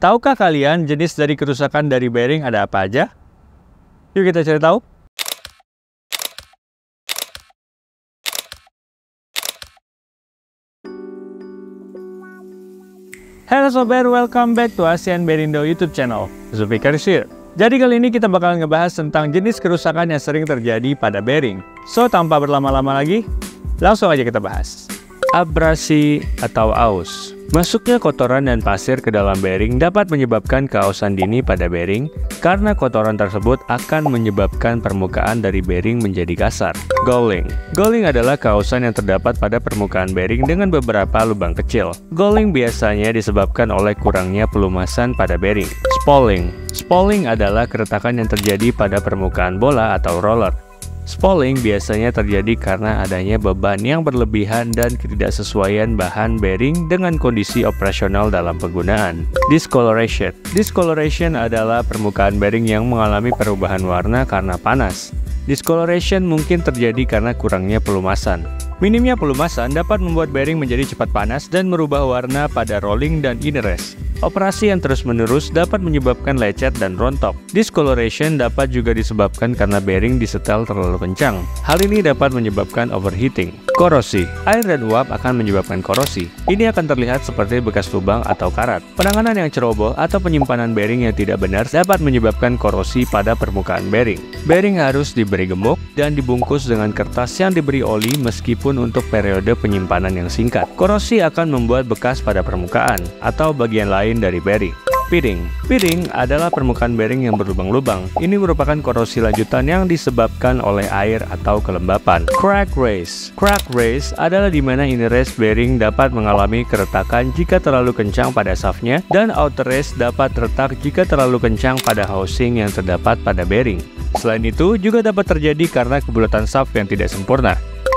Tahukah kalian jenis dari kerusakan dari bearing ada apa aja? Yuk kita cari tahu. Halo sobat, welcome back to Asian Bearindo YouTube channel. Zulfikar here. Jadi kali ini kita bakal ngebahas tentang jenis kerusakan yang sering terjadi pada bearing. So, tanpa berlama-lama lagi, langsung aja kita bahas. Abrasi atau aus. Masuknya kotoran dan pasir ke dalam bearing dapat menyebabkan keausan dini pada bearing karena kotoran tersebut akan menyebabkan permukaan dari bearing menjadi kasar. Galling. Galling adalah keausan yang terdapat pada permukaan bearing dengan beberapa lubang kecil. Galling biasanya disebabkan oleh kurangnya pelumasan pada bearing. Spalling. Spalling adalah keretakan yang terjadi pada permukaan bola atau roller. Spalling biasanya terjadi karena adanya beban yang berlebihan dan ketidaksesuaian bahan bearing dengan kondisi operasional dalam penggunaan. Discoloration. Discoloration adalah permukaan bearing yang mengalami perubahan warna karena panas. Discoloration mungkin terjadi karena kurangnya pelumasan. Minimnya pelumasan dapat membuat bearing menjadi cepat panas dan merubah warna pada rolling dan inner rest. Operasi yang terus-menerus dapat menyebabkan lecet dan rontok. Discoloration dapat juga disebabkan karena bearing disetel terlalu kencang. Hal ini dapat menyebabkan overheating. Korosi. Air dan uap akan menyebabkan korosi. Ini akan terlihat seperti bekas lubang atau karat. Penanganan yang ceroboh atau penyimpanan bearing yang tidak benar dapat menyebabkan korosi pada permukaan bearing. Bearing harus diberi gemuk dan dibungkus dengan kertas yang diberi oli meskipun untuk periode penyimpanan yang singkat. Korosi akan membuat bekas pada permukaan atau bagian lain dari bearing. Pitting. Pitting adalah permukaan bearing yang berlubang-lubang. Ini merupakan korosi lanjutan yang disebabkan oleh air atau kelembapan. Crack race. Crack race adalah di mana inner race bearing dapat mengalami keretakan jika terlalu kencang pada shaftnya dan outer race dapat retak jika terlalu kencang pada housing yang terdapat pada bearing. Selain itu, juga dapat terjadi karena kebulatan shaft yang tidak sempurna.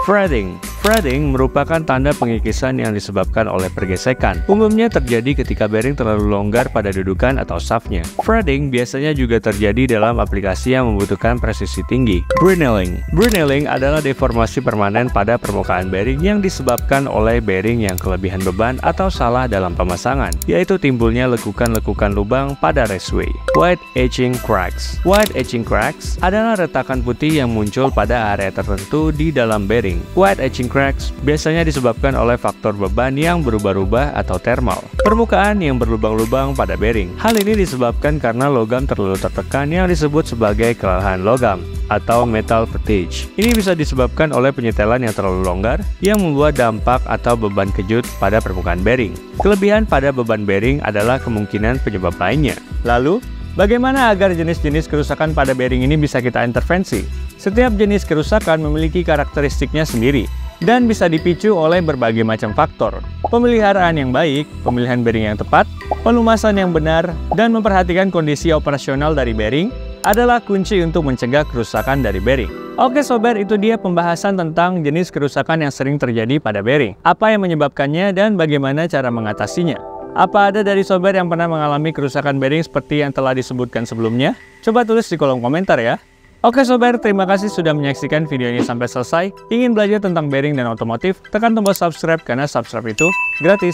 Threading. Threading merupakan tanda pengikisan yang disebabkan oleh pergesekan. Umumnya terjadi ketika bearing terlalu longgar pada dudukan atau shaftnya. Threading biasanya juga terjadi dalam aplikasi yang membutuhkan presisi tinggi. Brinelling. Brinelling adalah deformasi permanen pada permukaan bearing yang disebabkan oleh bearing yang kelebihan beban atau salah dalam pemasangan, yaitu timbulnya lekukan-lekukan lubang pada raceway. White etching cracks. White etching cracks adalah retakan putih yang muncul pada area tertentu di dalam bearing. White etching cracks biasanya disebabkan oleh faktor beban yang berubah-ubah atau thermal. Permukaan yang berlubang-lubang pada bearing. Hal ini disebabkan karena logam terlalu tertekan yang disebut sebagai kelelahan logam atau metal fatigue. Ini bisa disebabkan oleh penyetelan yang terlalu longgar yang membuat dampak atau beban kejut pada permukaan bearing. Kelebihan pada beban bearing adalah kemungkinan penyebab lainnya. Lalu, bagaimana agar jenis-jenis kerusakan pada bearing ini bisa kita intervensi? Setiap jenis kerusakan memiliki karakteristiknya sendiri dan bisa dipicu oleh berbagai macam faktor. Pemeliharaan yang baik, pemilihan bearing yang tepat, pelumasan yang benar, dan memperhatikan kondisi operasional dari bearing adalah kunci untuk mencegah kerusakan dari bearing. Oke sobat, itu dia pembahasan tentang jenis kerusakan yang sering terjadi pada bearing. Apa yang menyebabkannya dan bagaimana cara mengatasinya? Apa ada dari sobat yang pernah mengalami kerusakan bearing seperti yang telah disebutkan sebelumnya? Coba tulis di kolom komentar ya. Oke sobat, terima kasih sudah menyaksikan video ini sampai selesai. Ingin belajar tentang bearing dan otomotif? Tekan tombol subscribe karena subscribe itu gratis.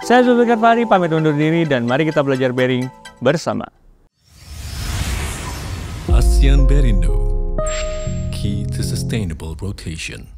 Saya Zulfikar Fahri, pamit undur diri dan mari kita belajar bearing bersama. ASEAN Bearindo, key to sustainable rotation.